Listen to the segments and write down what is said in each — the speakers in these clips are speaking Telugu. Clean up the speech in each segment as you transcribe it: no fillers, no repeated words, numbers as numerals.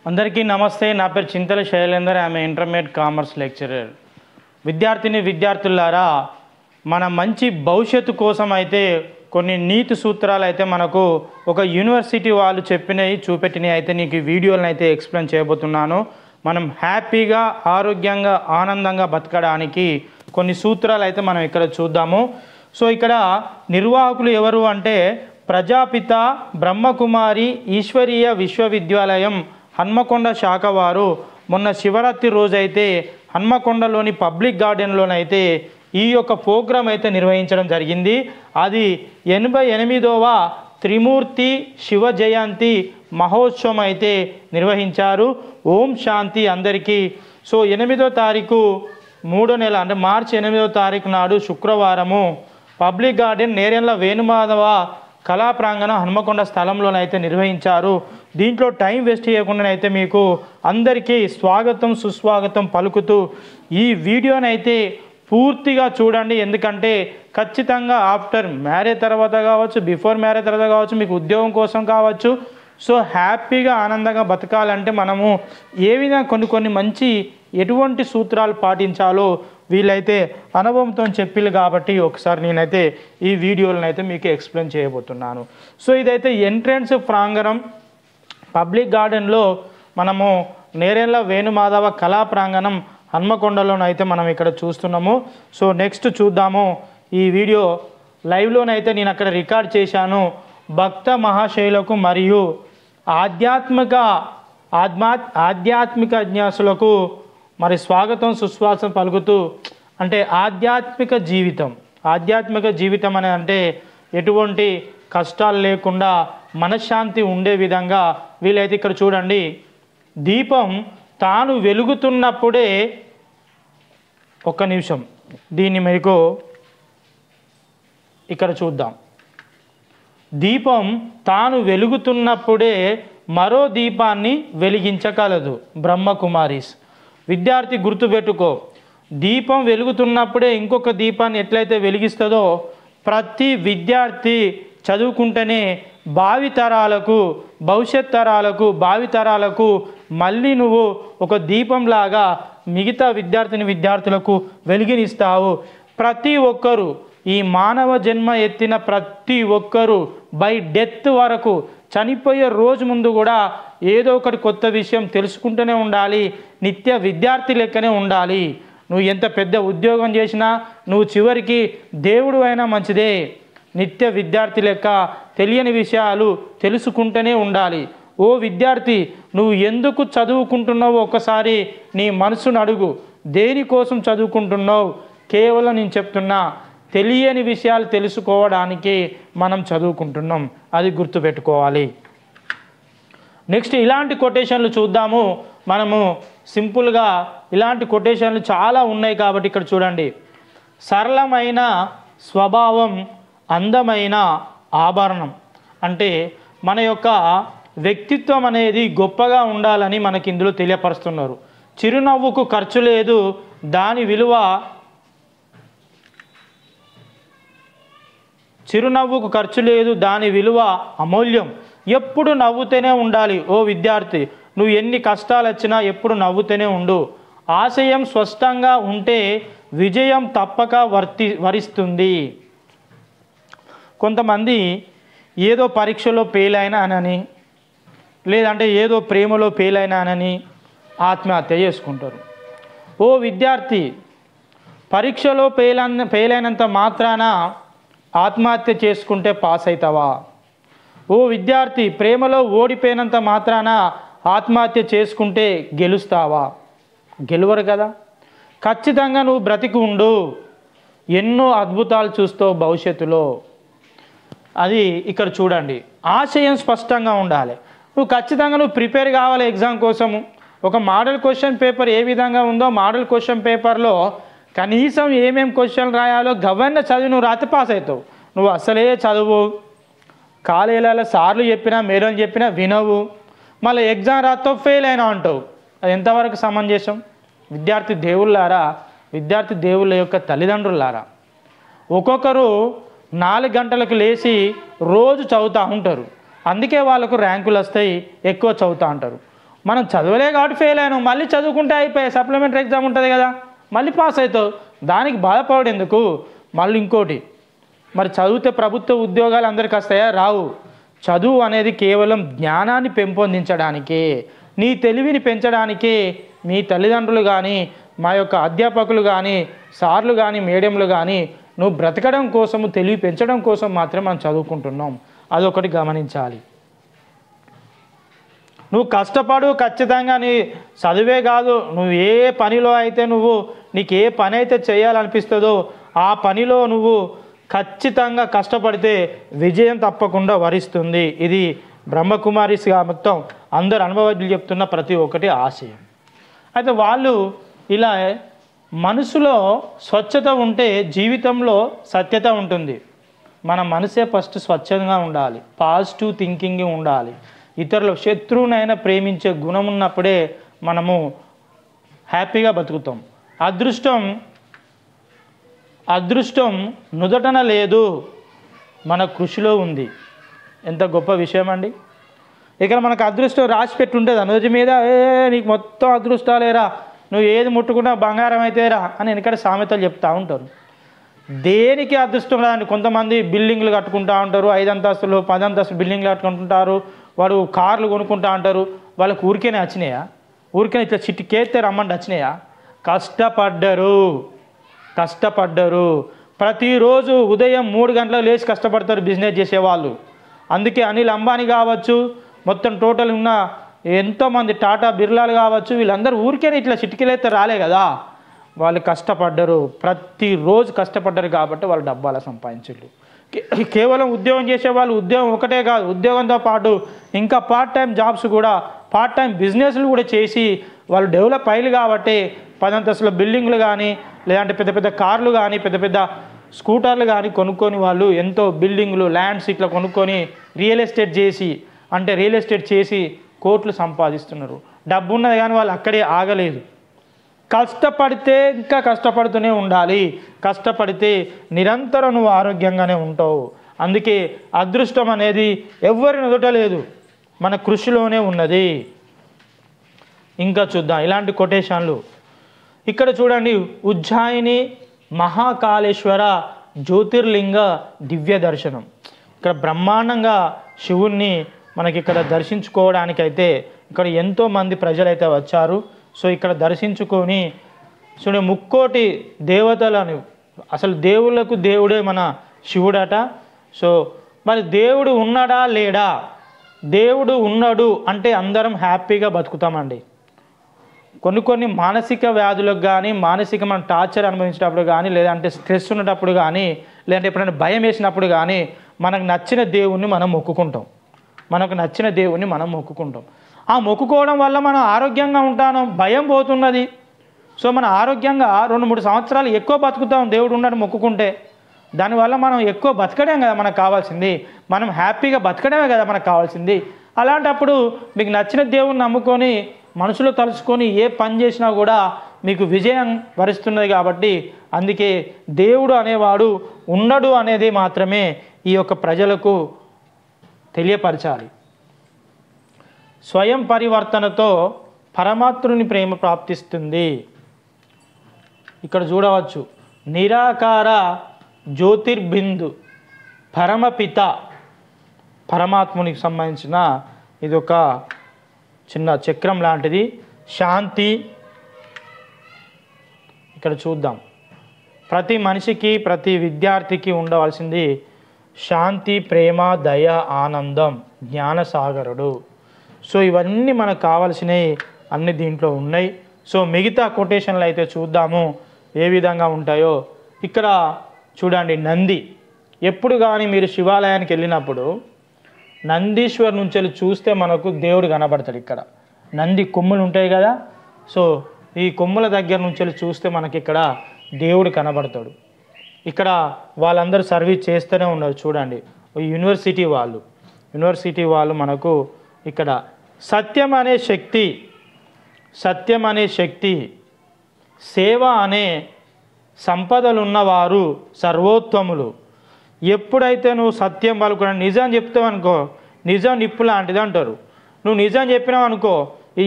అందరికీ నమస్తే. నా పేరు చింతల శైలేందర్. ఆమె ఇంటర్మీడియట్ కామర్స్ లెక్చరర్. విద్యార్థులారా, మన మంచి భవిష్యత్తు కోసం అయితే కొన్ని నీతి సూత్రాలు అయితే మనకు ఒక యూనివర్సిటీ వాళ్ళు చెప్పినవి చూపెట్టినవి అయితే నీకు ఈ వీడియోలను అయితే ఎక్స్ప్లెయిన్ చేయబోతున్నాను. మనం హ్యాపీగా ఆరోగ్యంగా ఆనందంగా బతకడానికి కొన్ని సూత్రాలు అయితే మనం ఇక్కడ చూద్దాము. సో ఇక్కడ నిర్వాహకులు ఎవరు అంటే ప్రజాపిత బ్రహ్మకుమారి ఈశ్వరీయ విశ్వవిద్యాలయం హన్మకొండ శాఖ వారు మొన్న శివరాత్రి రోజైతే హన్మకొండలోని పబ్లిక్ గార్డెన్లోనైతే ఈ యొక్క ప్రోగ్రాం అయితే నిర్వహించడం జరిగింది. అది 88వ త్రిమూర్తి శివ జయంతి మహోత్సవం అయితే నిర్వహించారు. ఓం శాంతి అందరికీ. సో 8వ తారీఖు 3వ నెల అంటే మార్చి 8వ తారీఖు నాడు శుక్రవారము పబ్లిక్ గార్డెన్ నేరెళ్ల వేణుమాధవ కళా ప్రాంగణం హన్మకొండ స్థలంలోనైతే నిర్వహించారు. దీంట్లో టైం వేస్ట్ చేయకుండానైతే మీకు అందరికీ స్వాగతం సుస్వాగతం పలుకుతూ ఈ వీడియోనైతే పూర్తిగా చూడండి. ఎందుకంటే ఖచ్చితంగా ఆఫ్టర్ మ్యారేజ్ తర్వాత కావచ్చు, బిఫోర్ మ్యారేజ్ తర్వాత కావచ్చు, మీకు ఉద్యోగం కోసం కావచ్చు, సో హ్యాపీగా ఆనందంగా బతకాలంటే మనము ఏ విధంగా కొన్ని మంచి ఎటువంటి సూత్రాలు పాటించాలో వీళ్ళైతే అనుభవంతో చెప్పిల్లు కాబట్టి ఒకసారి నేనైతే ఈ వీడియోలను అయితే మీకు ఎక్స్ప్లెయిన్ చేయబోతున్నాను. సో ఇదైతే ఎంట్రన్స్ ప్రాంగణం పబ్లిక్ గార్డెన్లో మనము నేరెళ్ల వేణుమాధవ కళా ప్రాంగణం హన్మకొండలోనైతే మనం ఇక్కడ చూస్తున్నాము. సో నెక్స్ట్ చూద్దాము. ఈ వీడియో లైవ్లోనైతే నేను అక్కడ రికార్డ్ చేశాను. భక్త మహాశైలకు మరియు ఆధ్యాత్మిక జ్ఞాసులకు మరి స్వాగతం సుస్వాగతం పలుకుతూ అంటే ఆధ్యాత్మిక జీవితం అని అంటే ఎటువంటి కష్టాలు లేకుండా మనశ్శాంతి ఉండే విధంగా వీలైతే ఇక్కడ చూడండి. దీపం తాను వెలుగుతున్నప్పుడే ఒక్క నిమిషం దీన్ని మీకు ఇక్కడ చూద్దాం. దీపం తాను వెలుగుతున్నప్పుడే మరో దీపాన్ని వెలిగించగలదు. బ్రహ్మకుమారీస్ విద్యార్థి గుర్తుపెట్టుకో, దీపం వెలుగుతున్నప్పుడే ఇంకొక దీపాన్ని ఎట్లయితే వెలిగిస్తుందో ప్రతి విద్యార్థి చదువుకుంటేనే భవిష్యత్ తరాలకు మళ్ళీ నువ్వు ఒక దీపంలాగా మిగతా విద్యార్థులకు వెలిగినిస్తావు. ప్రతి ఒక్కరూ ఈ మానవ జన్మ ఎత్తిన ప్రతి ఒక్కరూ బై డెత్ వరకు చనిపోయే రోజు ముందు కూడా ఏదో ఒకటి కొత్త విషయం తెలుసుకుంటూనే ఉండాలి. నిత్య విద్యార్థి లెక్కనే ఉండాలి. నువ్వు ఎంత పెద్ద ఉద్యోగం చేసినా నువ్వు చివరికి దేవుడు అయినా మంచిదే. నిత్య విద్యార్థి లెక్క తెలియని విషయాలు తెలుసుకుంటూనే ఉండాలి. ఓ విద్యార్థి, నువ్వు ఎందుకు చదువుకుంటున్నావో ఒకసారి నీ మనసును అడుగు. దేనికోసం చదువుకుంటున్నావు? కేవలం నేను చెప్తున్నా తెలియని విషయాలు తెలుసుకోవడానికి మనం చదువుకుంటున్నాం, అది గుర్తుపెట్టుకోవాలి. నెక్స్ట్ ఇలాంటి కొటేషన్లు చూద్దాము. మనము సింపుల్గా ఇలాంటి కొటేషన్లు చాలా ఉన్నాయి కాబట్టి ఇక్కడ చూడండి. సరళమైన స్వభావం అందమైన ఆభరణం అంటే మన యొక్క వ్యక్తిత్వం అనేది గొప్పగా ఉండాలని మనకి ఇందులో తెలియపరుస్తున్నారు. చిరునవ్వుకు ఖర్చు లేదు, దాని విలువ అమూల్యం. ఎప్పుడు నవ్వుతూనే ఉండాలి. ఓ విద్యార్థి, నువ్వు ఎన్ని కష్టాలు వచ్చినా ఎప్పుడు నవ్వుతూనే ఉండు. ఆశయం స్పష్టంగా ఉంటే విజయం తప్పక వరిస్తుంది. కొంతమంది ఏదో పరీక్షలో ఫెయిల్ అయినానని లేదంటే ఏదో ప్రేమలో ఫెయిల్ అయినానని ఆత్మహత్య చేసుకుంటారు. ఓ విద్యార్థి, పరీక్షలో ఫెయిల్ అయినంత మాత్రాన ఆత్మహత్య చేసుకుంటే పాస్ అవుతావా? ఓ విద్యార్థి, ప్రేమలో ఓడిపోయినంత మాత్రాన ఆత్మహత్య చేసుకుంటే గెలుస్తావా? గెలువరు కదా. ఖచ్చితంగా నువ్వు బ్రతికి ఉండు, ఎన్నో అద్భుతాలు చూస్తావు భవిష్యత్తులో. అది ఇక్కడ చూడండి. ఆశయం స్పష్టంగా ఉండాలి. నువ్వు ఖచ్చితంగా ప్రిపేర్ కావాలి ఎగ్జామ్ కోసము. ఒక మోడల్ క్వశ్చన్ పేపర్ ఏ విధంగా ఉందో మోడల్ క్వశ్చన్ పేపర్లో కనీసం ఏమేమి క్వశ్చన్లు రాయాలో గవర్న చదివి నువ్వు రాత్రి పాస్ అవుతావు. నువ్వు అసలే చదువు, కాలేజీలలో సార్లు చెప్పినా మేడం చెప్పినా వినవు, మళ్ళీ ఎగ్జామ్ రాత్తో ఫెయిల్ అయినా అంటావు. అది ఎంతవరకు సమంజసం? విద్యార్థి దేవుళ్ళ యొక్క తల్లిదండ్రులారా, ఒక్కొక్కరు 4 గంటలకు లేచి రోజు చదువుతూ ఉంటారు. అందుకే వాళ్ళకు ర్యాంకులు వస్తాయి, ఎక్కువ చదువుతూ ఉంటారు. మనం చదవలే కాబట్టి ఫెయిల్ అయినాం, మళ్ళీ చదువుకుంటే అయిపోయాయి, సప్లిమెంటరీ ఎగ్జామ్ ఉంటుంది కదా, మళ్ళీ పాస్ అవుతావు, దానికి బాధపడడు ఎందుకు. మళ్ళీ ఇంకోటి, మరి చదివితే ప్రభుత్వ ఉద్యోగాలు అందరికి వస్తాయా? రావు. చదువు అనేది కేవలం జ్ఞానాన్ని పెంపొందించడానికే, నీ తెలివిని పెంచడానికే మీ తల్లిదండ్రులు కానీ, మా యొక్క అధ్యాపకులు కానీ, సార్లు కానీ, మేడంలు కానీ, నువ్వు బ్రతకడం కోసము, తెలివి పెంచడం కోసం మాత్రమే మనం చదువుకుంటున్నాం. అదొకటి గమనించాలి. నువ్వు కష్టపడు, ఖచ్చితంగా నీ చదువే కాదు, నువ్వు ఏ పనిలో అయితే నీకు ఏ పని అయితే చేయాలనిపిస్తుందో ఆ పనిలో నువ్వు ఖచ్చితంగా కష్టపడితే విజయం తప్పకుండా వరిస్తుంది. ఇది బ్రహ్మకుమారిస్గా మొత్తం అందరు అనుభవజ్ఞులు చెప్తున్న ప్రతి ఒక్కటి ఆశయం. అయితే వాళ్ళు ఇలా మనసులో స్వచ్ఛత ఉంటే జీవితంలో సత్యత ఉంటుంది. మన మనసే ఫస్ట్ స్వచ్ఛంగా ఉండాలి, పాజిటివ్ థింకింగ్ ఉండాలి. ఇతరుల శత్రువునైనా ప్రేమించే గుణం ఉన్నప్పుడే మనము హ్యాపీగా బతుకుతాం. అదృష్టం నుదటన లేదు, మన కృషిలో ఉంది. ఎంత గొప్ప విషయం అండి. ఇక్కడ మనకు అదృష్టం రాసి పెట్టి ఉంటుంది అనుజు మీద, నీకు మొత్తం అదృష్టాలేరా, నువ్వు ఏది ముట్టుకున్నా బంగారం అయితేరా అని వెనకడ సామెతలు చెప్తూ ఉంటారు. దేనికి అదృష్టం రాదండి. కొంతమంది బిల్డింగ్లు కట్టుకుంటూ ఉంటారు, 5 అంతస్తులు 10 అంతస్తులు బిల్డింగ్లు కట్టుకుంటుంటారు, వాడు కార్లు కొనుక్కుంటూ ఉంటారు. వాళ్ళకు ఊరికేనే వచ్చినాయా? ఊరికేనే ఇట్లా చిట్టికేస్తే రమ్మండి వచ్చినాయా? కష్టపడ్డరు. ప్రతిరోజు ఉదయం 3 గంటలకు లేచి కష్టపడతారు బిజినెస్ చేసేవాళ్ళు. అందుకే అనిల్ అంబానీ కావచ్చు, మొత్తం టోటల్ ఉన్న ఎంతోమంది టాటా బిర్లాలు కావచ్చు, వీళ్ళందరూ ఊరికేనే ఇట్లా చిటికలైతే రాలే కదా, వాళ్ళు కష్టపడ్డరు, ప్రతిరోజు కష్టపడ్డారు కాబట్టి వాళ్ళు డబ్బాలు సంపాదించారు. కేవలం ఉద్యోగం చేసే వాళ్ళు ఉద్యోగం ఒకటే కాదు, ఉద్యోగంతో పాటు ఇంకా పార్ట్ టైం జాబ్స్ కూడా, పార్ట్ టైం బిజినెస్లు కూడా చేసి వాళ్ళు డెవలప్ అయ్యారు. కాబట్టి 10 అంతస్తుల బిల్డింగ్లు కానీ, లేదంటే పెద్ద పెద్ద కార్లు కానీ, పెద్ద పెద్ద స్కూటర్లు కానీ కొనుక్కొని వాళ్ళు ఎంతో బిల్డింగ్లు, ల్యాండ్స్ ఇట్లా కొనుక్కొని రియల్ ఎస్టేట్ చేసి కోట్లు సంపాదిస్తున్నారు. డబ్బు ఉన్నది కానీ వాళ్ళు అక్కడే ఆగలేదు. కష్టపడితే ఇంకా కష్టపడుతూనే ఉండాలి. కష్టపడితే నిరంతరం నువ్వు ఆరోగ్యంగానే ఉంటావు. అందుకే అదృష్టం అనేది ఎవరిని వదలలేదు, మన కృషిలోనే ఉన్నది. ఇంకా చూద్దాం ఇలాంటి కొటేషన్లు. ఇక్కడ చూడండి, ఉజ్జాయిని మహాకాళేశ్వర జ్యోతిర్లింగ దివ్య దర్శనం. ఇక్కడ బ్రహ్మాండంగా శివుణ్ణి మనకి ఇక్కడ దర్శించుకోవడానికైతే ఇక్కడ ఎంతోమంది ప్రజలైతే వచ్చారు. సో ఇక్కడ దర్శించుకొని చూడండి, 3 దేవతలను, అసలు దేవుళ్ళకు దేవుడే మన శివుడట. సో మరి దేవుడు ఉన్నాడా లేడా? దేవుడు ఉన్నాడు అంటే అందరం హ్యాపీగా బతుకుతామండి. కొన్ని మానసిక వ్యాధులకు కానీ, మానసిక మనం టార్చర్ అనుభవించినప్పుడు కానీ, లేదంటే స్ట్రెస్ ఉన్నప్పుడు కానీ, లేదంటే ఎప్పుడైనా భయం వేసినప్పుడు కానీ మనకు నచ్చిన దేవుణ్ణి మనం మొక్కుకుంటాం. ఆ మొక్కుకోవడం వల్ల మనం ఆరోగ్యంగా ఉంటాను, భయం పోతున్నది. సో మన ఆరోగ్యంగా 2-3 సంవత్సరాలు ఎక్కువ బతుకుతాం దేవుడు ఉన్నాడు మొక్కుకుంటే. దానివల్ల మనం ఎక్కువ బతకడం కదా మనకు కావాల్సింది, మనం హ్యాపీగా బతకడమే కదా మనకు కావాల్సింది. అలాంటప్పుడు మీకు నచ్చిన దేవుణ్ణి నమ్ముకొని మనసులో తలుచుకొని ఏ పని చేసినా కూడా మీకు విజయం వరిస్తున్నది. కాబట్టి అందుకే దేవుడు అనేవాడు ఉండడు అనేది మాత్రమే ఈ యొక్క ప్రజలకు తెలియపరచాలి. స్వయం పరివర్తనతో పరమాత్ముని ప్రేమ ప్రాప్తిస్తుంది. ఇక్కడ చూడవచ్చు, నిరాకార జ్యోతిర్బిందు పరమపిత పరమాత్మునికి సంబంధించిన ఇది ఒక చిన్న చక్రం లాంటిది. శాంతి ఇక్కడ చూద్దాం, ప్రతి మనిషికి, ప్రతి విద్యార్థికి ఉండవలసింది శాంతి, ప్రేమ, దయ, ఆనందం, జ్ఞానసాగరుడు. సో ఇవన్నీ మనకు కావాల్సినవి అన్ని దీంట్లో ఉన్నాయి. సో మిగతా కొటేషన్లు అయితే చూద్దాము ఏ విధంగా ఉంటాయో. ఇక్కడ చూడండి, నంది. ఎప్పుడు కానీ మీరు శివాలయానికి వెళ్ళినప్పుడు నందీశ్వర్ నుంచి వెళ్ళి చూస్తే మనకు దేవుడు కనబడతాడు. ఇక్కడ నంది కొమ్ములు ఉంటాయి కదా, సో ఈ కొమ్ముల దగ్గర నుంచి వెళ్ళి చూస్తే మనకి ఇక్కడ దేవుడు కనబడతాడు. ఇక్కడ వాళ్ళందరూ సర్వీస్ చేస్తూనే ఉన్నారు. చూడండి, యూనివర్సిటీ వాళ్ళు మనకు ఇక్కడ సత్యం అనే శక్తి, సేవ అనే సంపదలు ఉన్నవారు సర్వోత్తములు. ఎప్పుడైతే నువ్వు సత్యం పలుకున్నా, నిజం చెప్తావు అనుకో, నిజం నిప్పు లాంటిది అంటారు. నువ్వు నిజం చెప్పినావు అనుకో,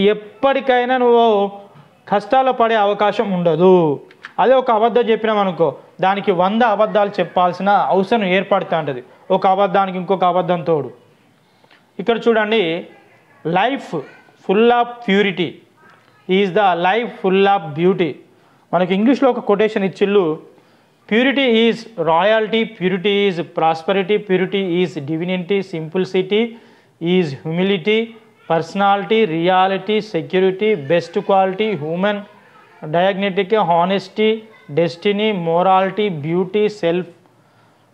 ఎప్పటికైనా నువ్వు కష్టాలు పడే అవకాశం ఉండదు. అదే ఒక అబద్ధం చెప్పినామనుకో దానికి 100 అబద్ధాలు చెప్పాల్సిన అవసరం ఏర్పడుతూ ఉంటుంది, ఒక అబద్ధానికి ఇంకొక అబద్ధం తోడు. ఇక్కడ చూడండి, life full of purity is the life full of beauty. మనకి ఇంగ్లీష్లో ఒక కొటేషన్ ఇచ్చిళ్ళు, purity is royalty, purity is prosperity, purity is divinity, simplicity is humility, personality, reality, security, best quality, human diagnetic, honesty, destiny, morality, beauty, self,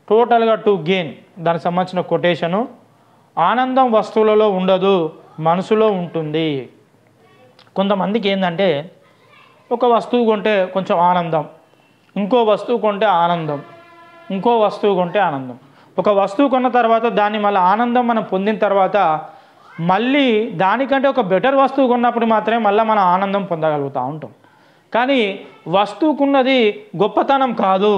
టోటల్గా టు గెయిన్. దానికి సంబంధించిన కొటేషను. ఆనందం వస్తువులలో ఉండదు, మనసులో ఉంటుంది. కొంతమందికి ఏంటంటే ఒక వస్తువు కొంటే కొంచెం ఆనందం, ఇంకో వస్తువు కొంటే ఆనందం, ఇంకో వస్తువు కొంటే ఆనందం. ఒక వస్తువు కొన్న తర్వాత దాన్ని మళ్ళీ ఆనందం మనం పొందిన తర్వాత మళ్ళీ దానికంటే ఒక బెటర్ వస్తువు కొన్నప్పుడు మాత్రమే మళ్ళీ మనం ఆనందం పొందగలుగుతూ ఉంటాం. కానీ వస్తువుకున్నది గొప్పతనం కాదు,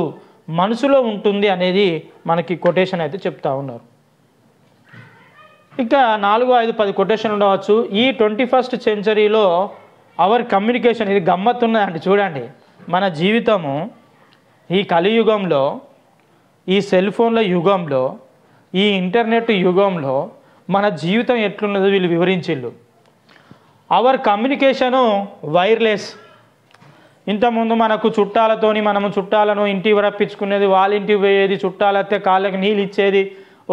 మనసులో ఉంటుంది అనేది మనకి కొటేషన్ అయితే చెప్తా ఉన్నారు. ఇక 4, 5, 10 కొటేషన్ ఉండవచ్చు. ఈ 21st సెంచరీలో అవర్ కమ్యూనికేషన్, ఇది గమ్మత్తున్నదండి చూడండి. మన జీవితము ఈ కలియుగంలో, ఈ సెల్ ఫోన్ల యుగంలో, ఈ ఇంటర్నెట్ యుగంలో మన జీవితం ఎట్లున్నదో వీళ్ళు వివరించిళ్ళు. Hour communication wireless. ఇంతకుముందు మనకు చుట్టాలతోని మనము చుట్టాలను ఇంటికి రప్పించుకునేది, వాళ్ళ ఇంటికి పోయేది, చుట్టాలైతే కాళ్ళకి నీళ్ళు ఇచ్చేది,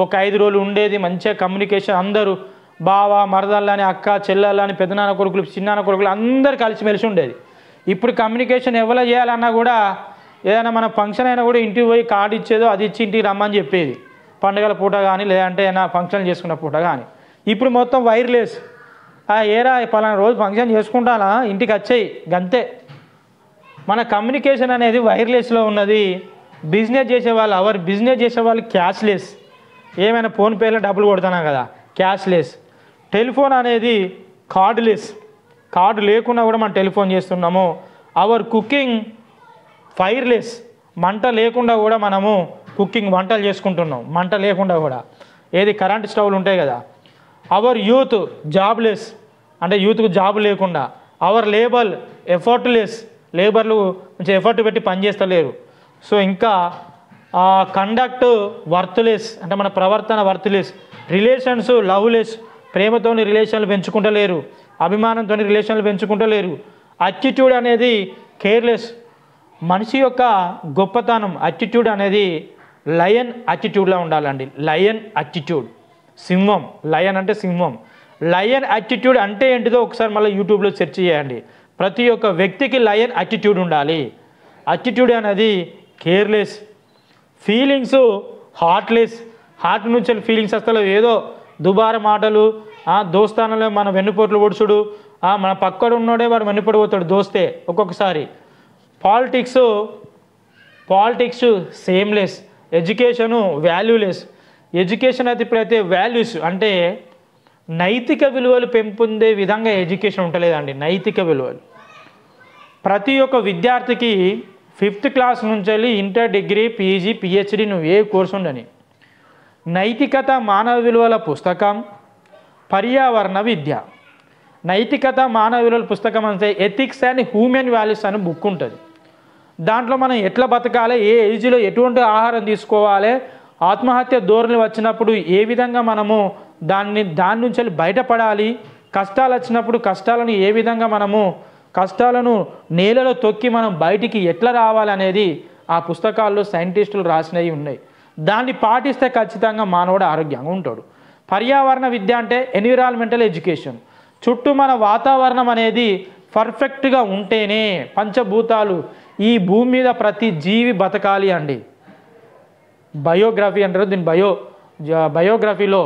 ఒక 5 రోజులు ఉండేది, మంచిగా కమ్యూనికేషన్, అందరూ బావ మరదళ్ళని, అక్క చెల్లెళ్ళని, పెద్దనాన్న కొడుకులు, చిన్నాన్న కొడుకులు అందరు కలిసిమెలిసి ఉండేది. ఇప్పుడు కమ్యూనికేషన్ ఎవరు చేయాలన్నా కూడా ఏదైనా మన ఫంక్షన్ అయినా కూడా ఇంటికి పోయి కార్డు ఇచ్చేదో అది ఇచ్చి ఇంటికి రమ్మని చెప్పేది, పండుగల పూట కానీ లేదంటే ఏదైనా ఫంక్షన్ చేసుకున్న పూట కానీ. ఇప్పుడు మొత్తం వైర్లెస్. ఏరా పలానా రోజు ఫంక్షన్ చేసుకుంటానా, ఇంటికి వచ్చేయి గంతే. మన కమ్యూనికేషన్ అనేది వైర్లెస్లో ఉన్నది. బిజినెస్ చేసేవాళ్ళు, అవర్ బిజినెస్ చేసేవాళ్ళు క్యాష్లెస్. ఏమైనా ఫోన్పేలో డబ్బులు కొడుతున్నాం కదా, క్యాష్లెస్. టెలిఫోన్ అనేది కార్డులెస్. కార్డు లేకుండా కూడా మనం టెలిఫోన్ చేస్తున్నాము. Hour cooking fireless. మంట లేకుండా కూడా మనము కుకింగ్ వంటలు చేసుకుంటున్నాం, మంట లేకుండా కూడా. ఏది కరెంట్ స్టవ్లు ఉంటాయి కదా. అవర్ యూత్ జాబ్లెస్, అంటే యూత్కు జాబ్ లేకుండా. Our labour effortless. లేబర్లు కొంచెం ఎఫర్ట్ పెట్టి పనిచేస్తలేరు. సో ఇంకా కండక్ట్ వర్త్లెస్, అంటే మన ప్రవర్తన వర్త్లెస్. Relations loveless. ప్రేమతోని రిలేషన్లు పెంచుకుంటలేరు, అభిమానంతో రిలేషన్లు పెంచుకుంటలేరు. అటిట్యూడ్ అనేది కేర్లెస్. మనిషి యొక్క గొప్పతనం అటిట్యూడ్ అనేది లయన్ అటిట్యూడ్లో ఉండాలండి. లయన్ అటిట్యూడ్, సింహం. లయన్ అంటే సింహం. లయన్ అటిట్యూడ్ అంటే ఏంటిదో ఒకసారి మళ్ళీ యూట్యూబ్లో సెర్చ్ చేయండి. ప్రతి ఒక్క వ్యక్తికి లయన్ అటిట్యూడ్ ఉండాలి. అటిట్యూడ్ అనేది కేర్లెస్. Feelings heartless. హార్ట్ నుంచి ఫీలింగ్స్ వస్తలో ఏదో దుబార మాటలు, దోస్తానంలో మన వెన్నుపోట్లు పొడుచుడు, మన పక్కడు ఉన్నోడే వాడు వెన్నుపడి పోతాడు దోస్తే ఒక్కొక్కసారి. Politics shameless. Education valueless. Education అయితే ఇప్పుడైతే వాల్యూస్ అంటే నైతిక విలువలు పెంపొందే విధంగా ఎడ్యుకేషన్ ఉంటలేదండి. నైతిక విలువలు ప్రతి ఒక్క విద్యార్థికి 5th క్లాస్ నుంచి వెళ్ళి ఇంటర్, డిగ్రీ, పీజీ, పిహెచ్డి నువ్వు ఏ కోర్సు ఉండని నైతికత మానవ విలువల పుస్తకం, పర్యావరణ విద్య. నైతికత మానవ విలువల పుస్తకం అంటే ఎథిక్స్ అండ్ హ్యూమన్ వాల్యూస్ అని బుక్ ఉంటుంది. దాంట్లో మనం ఎట్లా బతకాలి, ఏ ఏజ్లో ఎటువంటి ఆహారం తీసుకోవాలి, ఆత్మహత్య ధోరణి వచ్చినప్పుడు ఏ విధంగా మనము దాని నుంచి బయటపడాలి, కష్టాలు వచ్చినప్పుడు కష్టాలను ఏ విధంగా మనము కష్టాలను నేలలో తొక్కి మనం బయటికి ఎట్లా రావాలనేది ఆ పుస్తకాల్లో సైంటిస్టులు రాసినవి ఉన్నాయి. దాన్ని పాటిస్తే ఖచ్చితంగా మానవుడు ఆరోగ్యంగా ఉంటాడు. పర్యావరణ విద్య అంటే ఎన్విరాన్మెంటల్ ఎడ్యుకేషన్. చుట్టూ మన వాతావరణం అనేది పర్ఫెక్ట్గా ఉంటేనే పంచభూతాలు ఈ భూమి మీద ప్రతి జీవి బతకాలి అండి. బయోగ్రఫీ అంటారు దీని. బయోగ్రఫీలో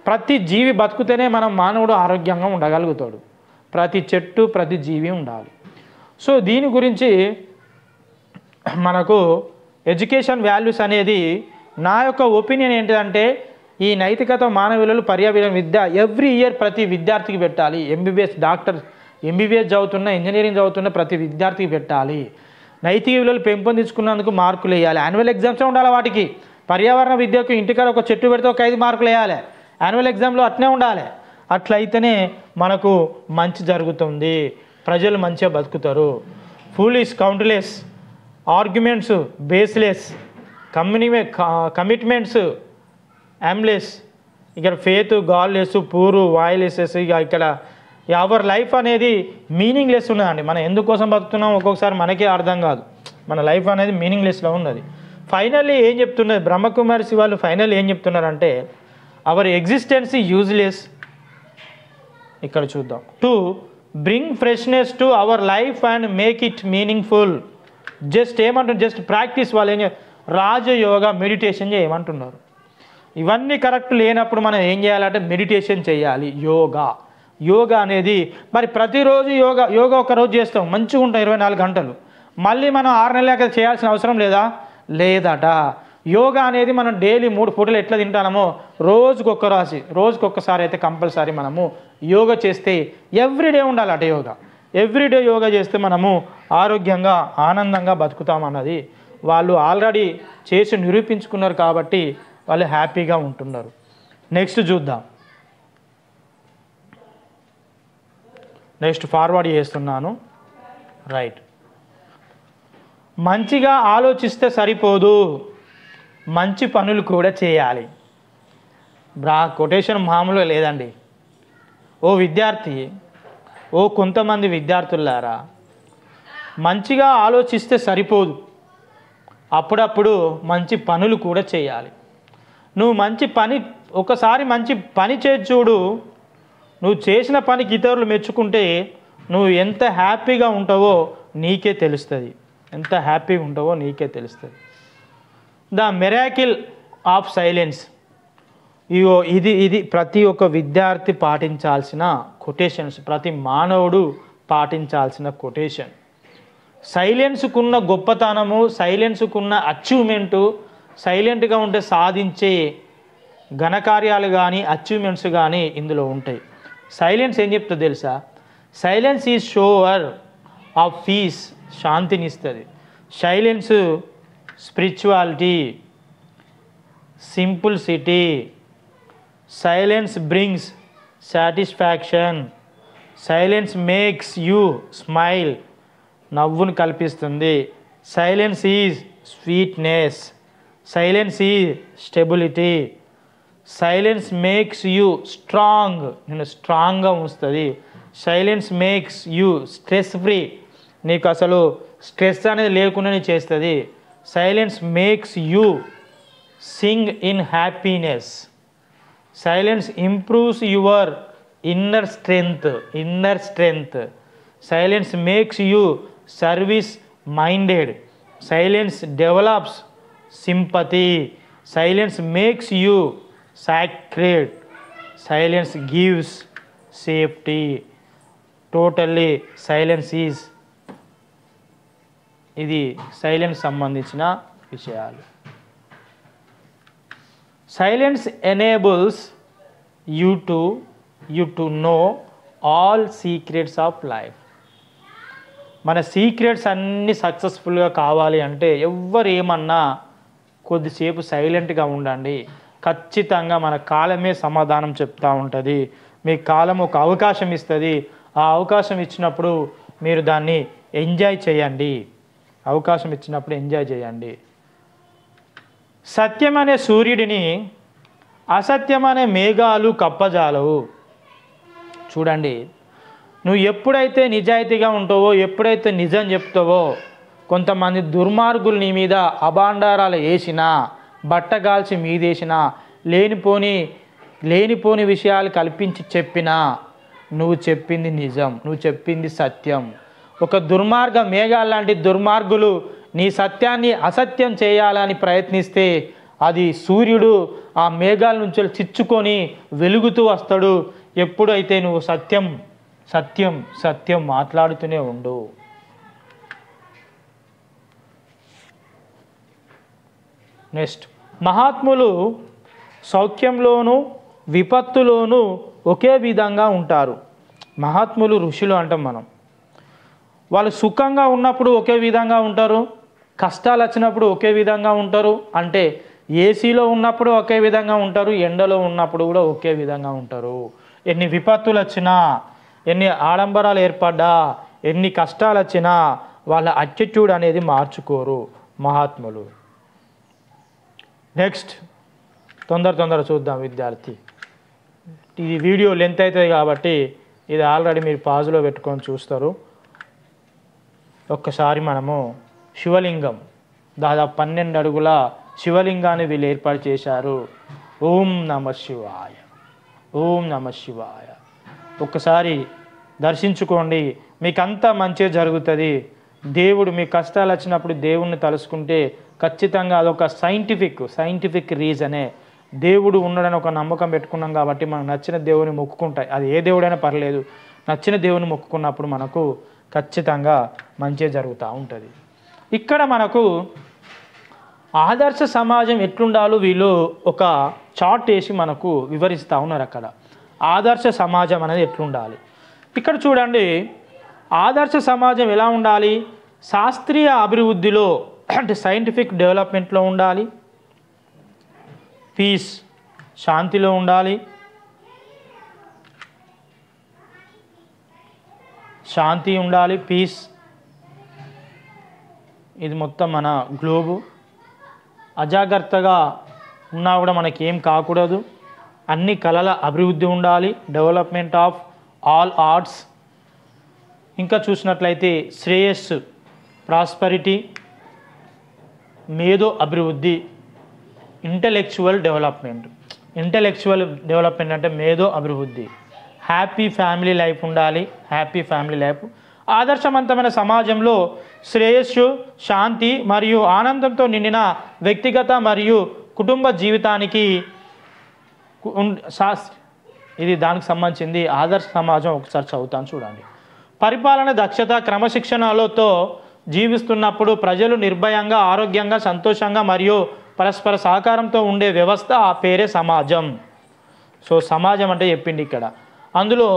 ప్రతి జీవి బతుకుతేనే మనం మానవుడు ఆరోగ్యంగా ఉండగలుగుతాడు. ప్రతి చెట్టు ప్రతి జీవి ఉండాలి. సో దీని గురించి మనకు ఎడ్యుకేషన్ వాల్యూస్ అనేది నా యొక్క ఒపీనియన్ ఏంటంటే ఈ నైతికత మానవ విలువలు పర్యావరణ విద్య ఎవ్రీ ఇయర్ ప్రతి విద్యార్థికి పెట్టాలి. ఎంబీబీఎస్ డాక్టర్, ఎంబీబీఎస్ చదువుతున్న, ఇంజనీరింగ్ చదువుతున్న ప్రతి విద్యార్థికి పెట్టాలి. నైతిక విలువలు పెంపొందించుకున్నందుకు మార్కులు వేయాలి. యాన్యువల్ ఎగ్జామ్సే ఉండాలి వాటికి. పర్యావరణ విద్యకు ఇంటికాడ ఒక చెట్టు పెడితే ఒక 5 మార్కులు వేయాలి. యాన్యువల్ ఎగ్జామ్లో అట్నే ఉండాలి. అట్లయితేనే మనకు మంచి జరుగుతుంది, ప్రజలు మంచిగా బతుకుతారు. ఫూలిష్, కౌంటర్లెస్, ఆర్గ్యుమెంట్స్ బేస్లెస్, కమిట్మెంట్స్ యామ్లెస్, ఇక్కడ ఫేత్ గాల్లెస్, పూరు వాయిలెసెస్. ఇక ఇక్కడ అవర్ లైఫ్ అనేది మీనింగ్లెస్ ఉన్నదండి. మనం ఎందుకోసం బతుకుతున్నాం ఒక్కొక్కసారి మనకే అర్థం కాదు. మన లైఫ్ అనేది మీనింగ్లెస్లో ఉన్నది. ఫైనల్లీ ఏం చెప్తున్నది బ్రహ్మకుమారిసి వాళ్ళు, ఫైనల్ ఏం చెప్తున్నారంటే అవర్ ఎగ్జిస్టెన్స్ యూజ్లెస్. ఇక్కడ చూద్దాం. To bring freshness to our life and make it meaningful. Just ఏమంటున్నారు, జస్ట్ ప్రాక్టీస్. వాళ్ళు ఏం రాజయోగ మెడిటేషన్ చేయమంటున్నారు. ఇవన్నీ కరెక్ట్ లేనప్పుడు మనం ఏం చేయాలంటే మెడిటేషన్ చేయాలి. యోగా అనేది మరి ప్రతిరోజు యోగా ఒక రోజు చేస్తాం, మంచిగా ఉంటాం 24 గంటలు. మళ్ళీ మనం 6 నెలలకి చేయాల్సిన అవసరం లేదట. యోగా అనేది మనం డైలీ 3 పూటలు ఎట్లా తింటామో రోజుకొకసారి అయితే కంపల్సరీ మనము యోగా చేస్తే ఎవ్రీడే ఉండాలట. ఎవ్రీడే యోగా చేస్తే మనము ఆరోగ్యంగా ఆనందంగా బతుకుతామన్నది వాళ్ళు ఆల్రెడీ చేసి నిరూపించుకున్నారు కాబట్టి వాళ్ళు హ్యాపీగా ఉంటున్నారు. నెక్స్ట్ చూద్దాం. నెక్స్ట్ ఫార్వర్డ్ చేస్తున్నాను. రైట్. మంచిగా ఆలోచిస్తే సరిపోదు, మంచి పనులు కూడా చేయాలి. కొటేషన్ మామూలుగా లేదండి. ఓ విద్యార్థి, ఓ కొంతమంది విద్యార్థులారా, మంచిగా ఆలోచిస్తే సరిపోదు, అప్పుడప్పుడు మంచి పనులు కూడా చేయాలి. నువ్వు ఒకసారి మంచి పని చేసి చూడు. నువ్వు చేసిన పనికి ఇతరులు మెచ్చుకుంటే నువ్వు ఎంత హ్యాపీగా ఉంటావో నీకే తెలుస్తుంది. The miracle of silence. ఇది ప్రతి ఒక్క విద్యార్థి పాటించాల్సిన కొటేషన్స్, ప్రతి మానవుడు పాటించాల్సిన కొటేషన్. సైలెన్స్కున్న గొప్పతనము, సైలెన్స్కున్న అచీవ్మెంటు, సైలెంట్గా ఉంటే సాధించే ఘనకార్యాలు కానీ అచీవ్మెంట్స్ కానీ ఇందులో ఉంటాయి. సైలెన్స్ ఏం చెప్తుంది తెలుసా? Silence is shower of peace, శాంతినిస్తుంది. Silence spirituality, simplicity. Silence brings satisfaction. Silence makes you smile, నవ్వును కల్పిస్తుంది. Silence is sweetness. Silence is stability. Silence makes you strong, నేను స్ట్రాంగ్గా ఉంచుతుంది. Silence makes you stress free, నీకు అసలు స్ట్రెస్ అనేది లేకుండానే చేస్తుంది. Silence makes you sing in happiness. Silence improves your inner strength. Silence makes you service minded. Silence develops sympathy. Silence makes you sacred. Silence gives safety. Totally silence is, ఇది సైలెన్స్ సంబంధించిన విషయాలు. Silence enables you to know all secrets of life. మన సీక్రెట్స్ అన్నీ సక్సెస్ఫుల్గా కావాలి అంటే ఎవ్వరు ఏమన్నా కొద్దిసేపు సైలెంట్గా ఉండండి. ఖచ్చితంగా మన కాలమే సమాధానం చెప్తూ ఉంటుంది. మీ కాలం ఒక అవకాశం ఇస్తుంది. ఆ అవకాశం ఇచ్చినప్పుడు మీరు దాన్ని ఎంజాయ్ చేయండి. సత్యం అనే సూర్యుడిని అసత్యం అనే మేఘాలు కప్పజాలవు. చూడండి, నువ్వు ఎప్పుడైతే నిజాయితీగా ఉంటావో, ఎప్పుడైతే నిజం చెప్తావో, కొంతమంది దుర్మార్గులు నీ మీద అబాండారాలు వేసినా, బట్టగాల్చి మీదేసినా, లేనిపోని విషయాలు కల్పించి చెప్పినా నువ్వు చెప్పింది నిజం, నువ్వు చెప్పింది సత్యం. ఒక మేఘాలు లాంటి దుర్మార్గులు నీ సత్యాన్ని అసత్యం చేయాలని ప్రయత్నిస్తే అది సూర్యుడు ఆ మేఘాల నుంచి చిచ్చుకొని వెలుగుతూ వస్తాడు. ఎప్పుడైతే నువ్వు సత్యం మాట్లాడుతూనే ఉండు. నెక్స్ట్, మహాత్ములు సౌఖ్యంలోనూ విపత్తులోనూ ఒకే విధంగా ఉంటారు. మహాత్ములు ఋషులు అంటాం మనం. వాళ్ళు సుఖంగా ఉన్నప్పుడు ఒకే విధంగా ఉంటారు, కష్టాలు వచ్చినప్పుడు ఒకే విధంగా ఉంటారు. అంటే ఏసీలో ఉన్నప్పుడు ఒకే విధంగా ఉంటారు, ఎండలో ఉన్నప్పుడు కూడా ఒకే విధంగా ఉంటారు. ఎన్ని విపత్తులు వచ్చినా, ఎన్ని ఆడంబరాలు ఏర్పడ్డా, ఎన్ని కష్టాలు వచ్చినా వాళ్ళ అటిట్యూడ్ అనేది మార్చుకోరు మహాత్ములు. నెక్స్ట్ తొందర చూద్దాం విద్యార్థి. ఇది వీడియో లెంత్ అవుతుంది కాబట్టి ఇది ఆల్రెడీ మీరు పాజులో పెట్టుకొని చూస్తారు. ఒక్కసారి మనము శివలింగం, దాదాపు 12 అడుగుల శివలింగాన్ని వీళ్ళు ఏర్పాటు చేశారు. ఓం నమ శివాయ, ఓం నమ శివాయ. ఒక్కసారి దర్శించుకోండి, మీకంతా మంచిగా జరుగుతుంది. దేవుడు మీ కష్టాలు వచ్చినప్పుడు దేవుణ్ణి తలుసుకుంటే ఖచ్చితంగా అదొక సైంటిఫిక్ రీజనే. దేవుడు ఉండడని ఒక నమ్మకం పెట్టుకున్నాం కాబట్టి మనకు నచ్చిన దేవుని మొక్కుకుంటాయి. అది ఏ దేవుడైనా పర్లేదు, నచ్చిన దేవుని మొక్కుకున్నప్పుడు మనకు ఖచ్చితంగా మంచిగా జరుగుతూ ఉంటుంది. ఇక్కడ మనకు ఆదర్శ సమాజం ఎట్లుండాలో వీళ్ళు ఒక చార్ట్ వేసి మనకు వివరిస్తూ ఉన్నారు. అక్కడ ఆదర్శ సమాజం అనేది ఎట్లుండాలి ఇక్కడ చూడండి. ఆదర్శ సమాజం ఎలా ఉండాలి? శాస్త్రీయ అభివృద్ధిలో అంటే సైంటిఫిక్ డెవలప్మెంట్లో ఉండాలి, పీస్ శాంతిలో ఉండాలి, శాంతి ఉండాలి, పీస్. ఇది మొత్తం మన గ్లోబు. అజాగ్రత్తగా ఉన్నా కూడా మనకి ఏం కాకూడదు. అన్ని కళల అభివృద్ధి ఉండాలి, డెవలప్మెంట్ ఆఫ్ ఆల్ ఆర్ట్స్. ఇంకా చూసినట్లయితే శ్రేయస్సు, ప్రాస్పరిటీ, మేధో అభివృద్ధి, ఇంటలెక్చువల్ డెవలప్మెంట్ అంటే మేధో అభివృద్ధి. హ్యాపీ ఫ్యామిలీ లైఫ్ ఉండాలి, హ్యాపీ ఫ్యామిలీ లైఫ్. ఆదర్శవంతమైన సమాజంలో శ్రేయస్సు, శాంతి మరియు ఆనందంతో నిండిన వ్యక్తిగత మరియు కుటుంబ జీవితానికి ఇది దానికి సంబంధించింది. ఆదర్శ సమాజం ఒకసారి చదువుతాను చూడండి. పరిపాలన దక్షత, క్రమశిక్షణలతో జీవిస్తున్నప్పుడు ప్రజలు నిర్భయంగా, ఆరోగ్యంగా, సంతోషంగా మరియు పరస్పర సహకారంతో ఉండే వ్యవస్థ, ఆ పేరే సమాజం. సో సమాజం అంటే చెప్పింది ఇక్కడ. అందులో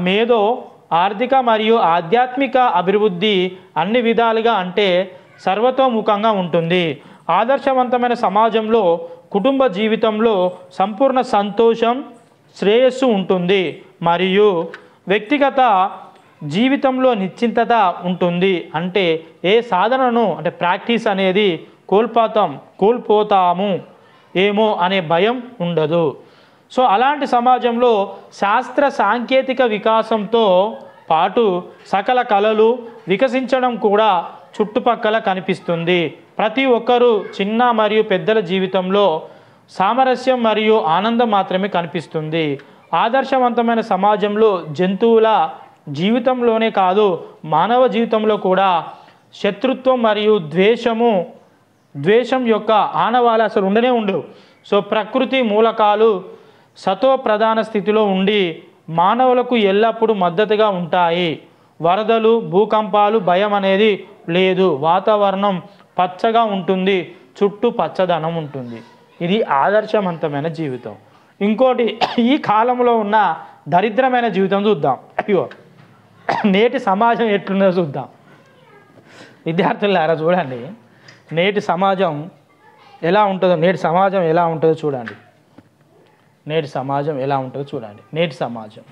మేధో ఆర్థిక మరియు ఆధ్యాత్మిక అభివృద్ధి అన్ని విధాలుగా అంటే సర్వతోముఖంగా ఉంటుంది. ఆదర్శవంతమైన సమాజంలో కుటుంబ జీవితంలో సంపూర్ణ సంతోషం, శ్రేయస్సు ఉంటుంది మరియు వ్యక్తిగత జీవితంలో నిశ్చింతత ఉంటుంది. అంటే ఏ సాధనను అంటే ప్రాక్టీస్ అనేది కోల్పోతాము ఏమో అనే భయం ఉండదు. సో అలాంటి సమాజంలో శాస్త్ర సాంకేతిక వికాసంతో పాటు సకల కళలు వికసించడం కూడా చుట్టుపక్కల కనిపిస్తుంది. ప్రతి ఒక్కరూ చిన్న మరియు పెద్దల జీవితంలో సామరస్యం మరియు ఆనందం మాత్రమే కనిపిస్తుంది. ఆదర్శవంతమైన సమాజంలో జంతువుల జీవితంలోనే కాదు, మానవ జీవితంలో కూడా శత్రుత్వం మరియు ద్వేషం యొక్క ఆనవాళ్ళు అసలు ఉండనే ఉండవు. సో ప్రకృతి మూలకాలు సతో ప్రధాన స్థితిలో ఉండి మానవులకు ఎల్లప్పుడూ మద్దతుగా ఉంటాయి. వరదలు, భూకంపాలు, భయం అనేది లేదు. వాతావరణం పచ్చగా ఉంటుంది, చుట్టూ పచ్చదనం ఉంటుంది. ఇది ఆదర్శవంతమైన జీవితం. ఇంకోటి, ఈ కాలంలో ఉన్న దరిద్రమైన జీవితం చూద్దాం. అయ్యో, నేటి సమాజం ఎట్లుందో చూద్దాం. విద్యార్థులారా చూడండి, నేటి సమాజం ఎలా ఉంటుందో చూడండి. నేటి సమాజం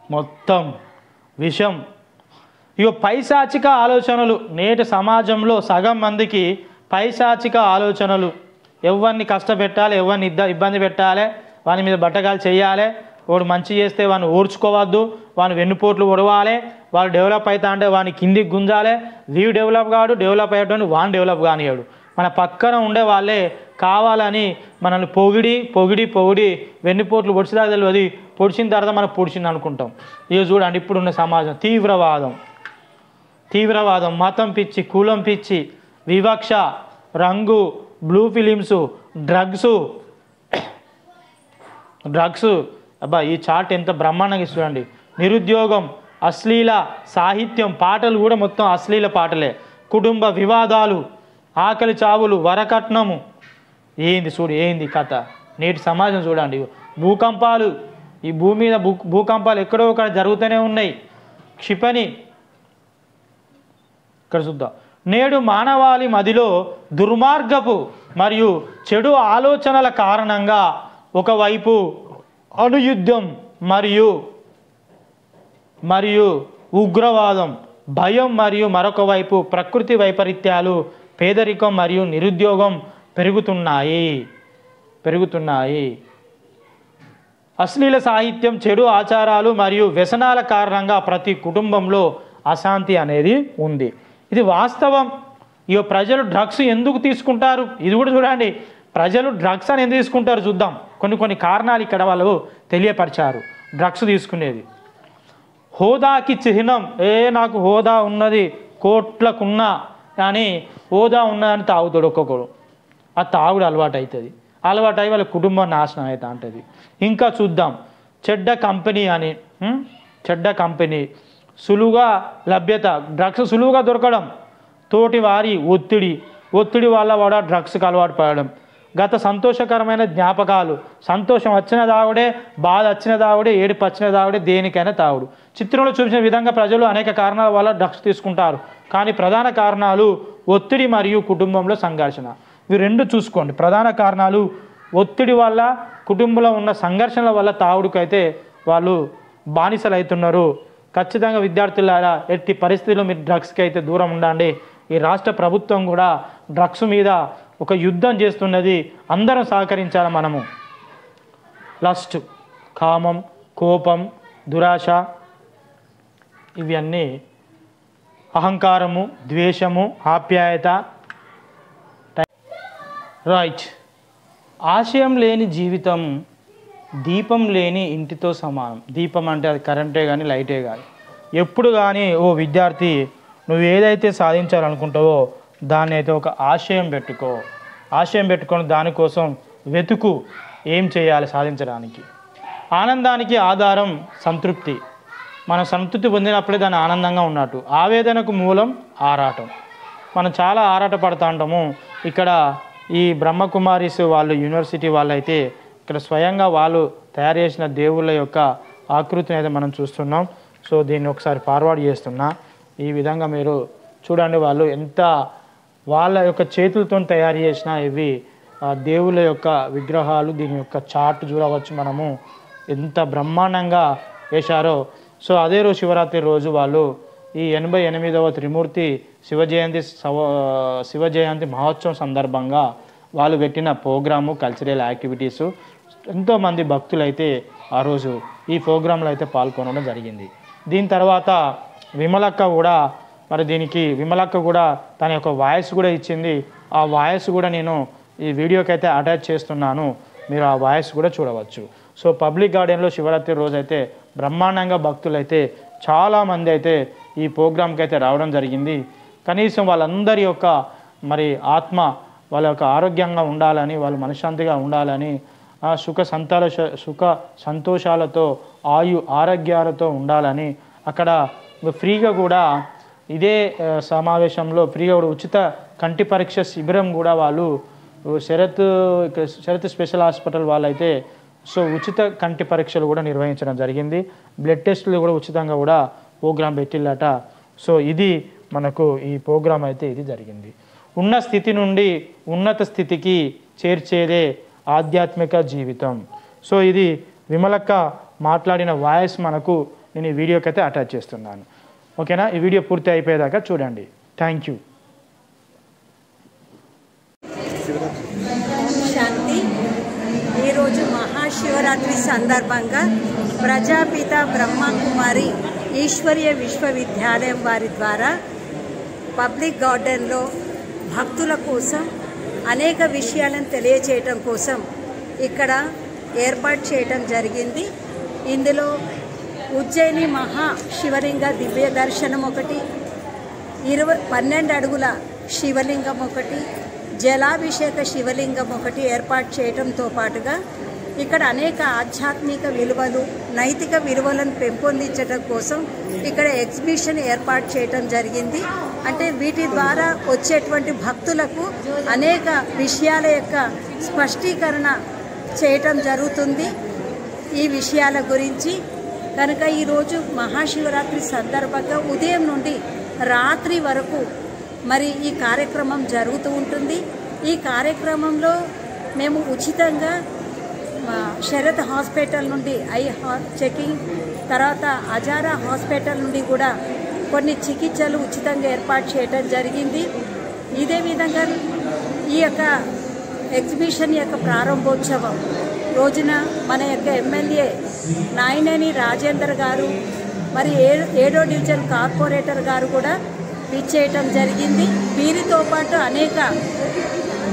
మొత్తం విషం. ఇక పైశాచిక ఆలోచనలు. నేటి సమాజంలో సగం మందికి పైశాచిక ఆలోచనలు. ఎవరిని కష్టపెట్టాలి, ఎవరిని ఇబ్బంది పెట్టాలి, వాని మీద బట్టగాలు చేయాలి, వాడు మంచి చేస్తే వాడిని ఓర్చుకోవద్దు, వాని వెన్నుపోట్లు ఒడవాలి, వాడు డెవలప్ అవుతా అంటే వాని కిందికి గుంజాలి. వీడు డెవలప్ కాడు, డెవలప్ అయ్యేటోని వాని డెవలప్ కానియాడు. మన పక్కన ఉండే వాళ్ళే కావాలని మనల్ని పొగిడి వెన్నుపోట్లు పొడిచిదాకా తెలియదు, పొడిచిన తర్వాత మనకు పొడిచింది అనుకుంటాం. ఇక చూడండి ఇప్పుడున్న సమాజం తీవ్రవాదం, మతం పిచ్చి, కులం పిచ్చి, వివక్ష, రంగు, బ్లూ ఫిలిమ్స్, డ్రగ్స్. అబ్బా, ఈ చార్ట్ ఎంత బ్రహ్మాండంగా చూడండి. నిరుద్యోగం, అశ్లీల సాహిత్యం, పాటలు కూడా మొత్తం అశ్లీల పాటలే. కుటుంబ వివాదాలు, ఆకలి చావులు, వరకట్నము. ఏంది కథ? నేటి సమాజం చూడండి. భూకంపాలు, ఈ భూమి మీద భూకంపాలు ఎక్కడో ఒకడ జరుగుతూనే ఉన్నాయి. క్షిపణి. ఇక్కడ చూద్దాం. నేడు మానవాళి మదిలో దుర్మార్గపు మరియు చెడు ఆలోచనల కారణంగా ఒకవైపు అణుయుద్ధం మరియు ఉగ్రవాదం, భయం మరియు మరొక వైపు ప్రకృతి వైపరీత్యాలు, పేదరికం మరియు నిరుద్యోగం పెరుగుతున్నాయి. అశ్లీల సాహిత్యం, చెడు ఆచారాలు మరియు వ్యసనాల కారణంగా ప్రతి కుటుంబంలో అశాంతి అనేది ఉంది. ఇది వాస్తవం. ఇక ప్రజలు డ్రగ్స్ ఎందుకు తీసుకుంటారు ఇది కూడా చూడండి. ప్రజలు డ్రగ్స్ అని ఎందుకు తీసుకుంటారు చూద్దాం. కొన్ని కారణాలు ఇక్కడ వాళ్ళు తెలియపరిచారు. డ్రగ్స్ తీసుకునేది హోదాకి చిహ్నం. నాకు హోదా ఉన్నది, కోట్లకున్నా కానీ హోదా ఉన్నదని తాగుతాడు ఒక్కొక్కడు. ఆ తాగుడు అలవాటు అవుతుంది. అలవాటు అయ్యి వాళ్ళ కుటుంబం నాశనం అవుతా ఉంటుంది. ఇంకా చూద్దాం చెడ్డ కంపెనీ, సులువుగా లభ్యత, డ్రగ్స్ సులువుగా దొరకడం, తోటి వారి ఒత్తిడి వల్ల కూడా డ్రగ్స్కి అలవాటు పడడం, గత సంతోషకరమైన జ్ఞాపకాలు, సంతోషం వచ్చిన తాగుడే, బాధ వచ్చిన తాగుడే, ఏడుపు వచ్చిన తాగుడే, దేనికైనా తాగుడు. చిత్రంలో చూపించిన విధంగా ప్రజలు అనేక కారణాల వల్ల డ్రగ్స్ తీసుకుంటారు. కానీ ప్రధాన కారణాలు ఒత్తిడి మరియు కుటుంబంలో సంఘర్షణ. ఇవి రెండు చూసుకోండి. ప్రధాన కారణాలు ఒత్తిడి వల్ల, కుటుంబంలో ఉన్న సంఘర్షణల వల్ల తాగుడుకైతే వాళ్ళు బానిసలు అవుతున్నారు. ఖచ్చితంగా విద్యార్థులారా ఎట్టి పరిస్థితుల్లో మీరు డ్రగ్స్కి అయితే దూరం ఉండండి. ఈ రాష్ట్ర ప్రభుత్వం కూడా డ్రగ్స్ మీద ఒక యుద్ధం చేస్తున్నది. అందరం సహకరించాలి. మనము లస్ట్, కామం, కోపం, దురాశ, ఇవన్నీ అహంకారము, ద్వేషము, ఆప్యాయత. రైట్. ఆశయం లేని జీవితం దీపం లేని ఇంటితో సమానం. దీపం అంటే అది కరెంటే కానీ లైటే కానీ. ఎప్పుడు కానీ ఓ విద్యార్థి నువ్వు ఏదైతే సాధించాలనుకుంటావో దాన్ని అయితే ఒక ఆశయం పెట్టుకొని దానికోసం వెతుకు. ఏం చేయాలి సాధించడానికి? ఆనందానికి ఆధారం సంతృప్తి. మనం సంతృప్తి పొందినప్పుడే దాన్ని ఆనందంగా ఉన్నట్టు. ఆవేదనకు మూలం ఆరాటం. మనం చాలా ఆరాట పడుతూ ఉంటాము. ఇక్కడ ఈ బ్రహ్మకుమారీస్ వాళ్ళు యూనివర్సిటీ వాళ్ళు అయితే ఇక్కడ స్వయంగా వాళ్ళు తయారు చేసిన దేవుళ్ళ యొక్క ఆకృతిని అయితే మనం చూస్తున్నాం. సో దీన్ని ఒకసారి ఫార్వర్డ్ చేస్తున్నా. ఈ విధంగా మీరు చూడండి. వాళ్ళు ఎంత వాళ్ళ యొక్క చేతులతో తయారు చేసిన ఇవి దేవుళ్ళ యొక్క విగ్రహాలు. దీని యొక్క చార్ట్ చూడవచ్చు మనము ఎంత బ్రహ్మాండంగా వేశారో. సో అదే రోజు శివరాత్రి రోజు వాళ్ళు ఈ 88వ త్రిమూర్తి శివజయంతి మహోత్సవం సందర్భంగా వాళ్ళు పెట్టిన ప్రోగ్రాము, కల్చరల్ యాక్టివిటీసు, ఎంతోమంది భక్తులైతే ఆ రోజు ఈ ప్రోగ్రాంలో అయితే పాల్గొనడం జరిగింది. దీని తర్వాత విమలక్క కూడా తన యొక్క వాయిస్ కూడా ఇచ్చింది. ఆ వాయిస్ కూడా నేను ఈ వీడియోకి అయితే అటాచ్ చేస్తున్నాను. మీరు ఆ వాయిస్ కూడా చూడవచ్చు. సో పబ్లిక్ గార్డెన్లో శివరాత్రి రోజు అయితే బ్రహ్మాండంగా భక్తులైతే చాలామంది అయితే ఈ ప్రోగ్రాంకి అయితే రావడం జరిగింది. కనీసం వాళ్ళందరి యొక్క ఆత్మ వాళ్ళ యొక్క ఆరోగ్యంగా ఉండాలని, వాళ్ళు మనశ్శాంతిగా ఉండాలని, సుఖ సంతోషాలతో ఆరోగ్యాలతో ఉండాలని అక్కడ ఫ్రీగా కూడా ఇదే సమావేశంలో ఫ్రీగా కూడా ఉచిత కంటి పరీక్ష శిబిరం కూడా వాళ్ళు శరత్ స్పెషల్ హాస్పిటల్ వాళ్ళైతే సో ఉచిత కంటి పరీక్షలు కూడా నిర్వహించడం జరిగింది. బ్లడ్ టెస్టులు కూడా ఉచితంగా కూడా ప్రోగ్రాం పెట్టిల్లట. సో ఇది మనకు ఈ ప్రోగ్రాం అయితే ఇది జరిగింది. ఉన్న స్థితి నుండి ఉన్నత స్థితికి చేర్చేదే ఆధ్యాత్మిక జీవితం. సో ఇది విమలక్క మాట్లాడిన వాయిస్ మనకు నేను ఈ వీడియోకి అయితే అటాచ్ చేస్తున్నాను. ఓకేనా? ఈ వీడియో పూర్తి అయిపోయేదాకా చూడండి. Thank you. శాంతి. ఈరోజు మహాశివరాత్రి సందర్భంగా ప్రజాపిత బ్రహ్మకుమారి ఈశ్వరీయ విశ్వవిద్యాలయం వారి ద్వారా పబ్లిక్ గార్డెన్లో భక్తుల కోసం అనేక విషయాలను తెలియచేయటం కోసం ఇక్కడ ఏర్పాటు చేయటం జరిగింది. ఇందులో ఉజ్జయిని మహాశివలింగ దివ్య దర్శనం ఒకటి, 12 అడుగుల శివలింగం ఒకటి, జలాభిషేక శివలింగం ఒకటి ఏర్పాటు చేయడంతో పాటుగా ఇక్కడ అనేక ఆధ్యాత్మిక విలువలు, నైతిక విలువలను పెంపొందించడం కోసం ఇక్కడ ఎగ్జిబిషన్ ఏర్పాటు చేయడం జరిగింది. అంటే వీటి ద్వారా వచ్చేటువంటి భక్తులకు అనేక విషయాల యొక్క స్పష్టీకరణ చేయటం జరుగుతుంది ఈ విషయాల గురించి. కనుక ఈరోజు మహాశివరాత్రి సందర్భంగా ఉదయం నుండి రాత్రి వరకు ఈ కార్యక్రమం జరుగుతూ ఉంటుంది. ఈ కార్యక్రమంలో మేము ఉచితంగా శరత్ హాస్పిటల్ నుండి ఐ చెకింగ్, తర్వాత అజారా హాస్పిటల్ నుండి కూడా కొన్ని చికిత్సలు ఉచితంగా ఏర్పాటు చేయడం జరిగింది. ఇదే విధంగా ఈ యొక్క ఎగ్జిబిషన్ యొక్క ప్రారంభోత్సవం రోజున మన యొక్క ఎమ్మెల్యే నాయనేని రాజేందర్ గారు, మరి 7వ డివిజన్ కార్పొరేటర్ గారు కూడా విచ్చేయటం జరిగింది. వీరితో పాటు అనేక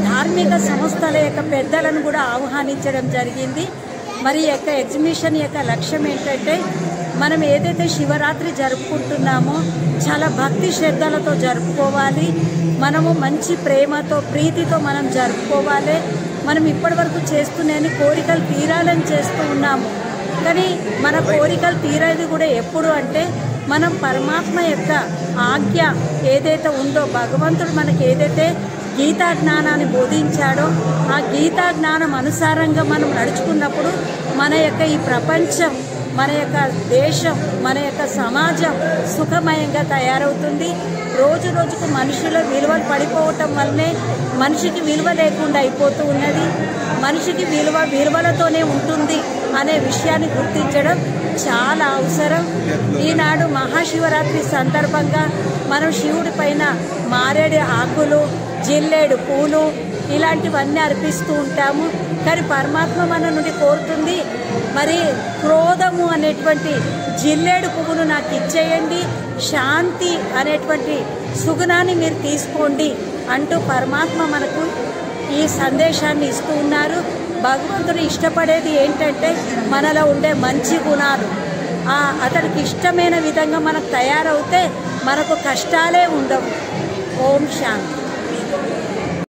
ధార్మిక సంస్థల యొక్క పెద్దలను కూడా ఆహ్వానించడం జరిగింది. మరి ఈ యొక్క ఎగ్జిబిషన్ యొక్క లక్ష్యం ఏంటంటే, మనం ఏదైతే శివరాత్రి జరుపుకుంటున్నామో చాలా భక్తి శ్రద్ధలతో జరుపుకోవాలి. మనము మంచి ప్రేమతో ప్రీతితో మనం జరుపుకోవాలి. మనం ఇప్పటివరకు చేస్తున్న కోరికలు తీరాలని చేస్తూ ఉన్నాము. కానీ మన కోరికలు తీరేది కూడా ఎప్పుడు అంటే, మనం పరమాత్మ యొక్క ఆజ్ఞ ఏదైతే ఉందో, భగవంతుడు మనకి ఏదైతే గీతా జ్ఞానాన్ని బోధించాడో ఆ గీతా జ్ఞానం అనుసారంగా మనం నడుచుకున్నప్పుడు మన యొక్క ఈ ప్రపంచం, మన యొక్క దేశం, మన యొక్క సమాజం సుఖమయంగా తయారవుతుంది. రోజు రోజుకు మనుషుల విలువలు పడిపోవటం వల్లనే మనిషికి విలువ లేకుండా అయిపోతూ ఉన్నది. మనిషికి విలువలతోనే ఉంటుంది అనే విషయాన్ని గుర్తించడం చాలా అవసరం. ఈనాడు మహాశివరాత్రి సందర్భంగా మనం శివుడి పైన మారేడు ఆకులు, జిల్లేడు పూలు ఇలాంటివన్నీ అర్పిస్తూ ఉంటాము. కానీ పరమాత్మ మన నుండి కోరుతుంది, మరి క్రోధము అనేటువంటి జిల్లేడు పువ్వును నాకు ఇచ్చేయండి, శాంతి అనేటువంటి సుగుణాన్ని మీరు తీసుకోండి అంటూ పరమాత్మ మనకు ఈ సందేశాన్ని ఇస్తూ ఉన్నారు. భగవంతుడు ఇష్టపడేది ఏంటంటే మనలో ఉండే మంచి గుణాలు. అతడికి ఇష్టమైన విధంగా మనకు తయారవుతే మనకు కష్టాలే ఉండవు. ఓం శాంతి.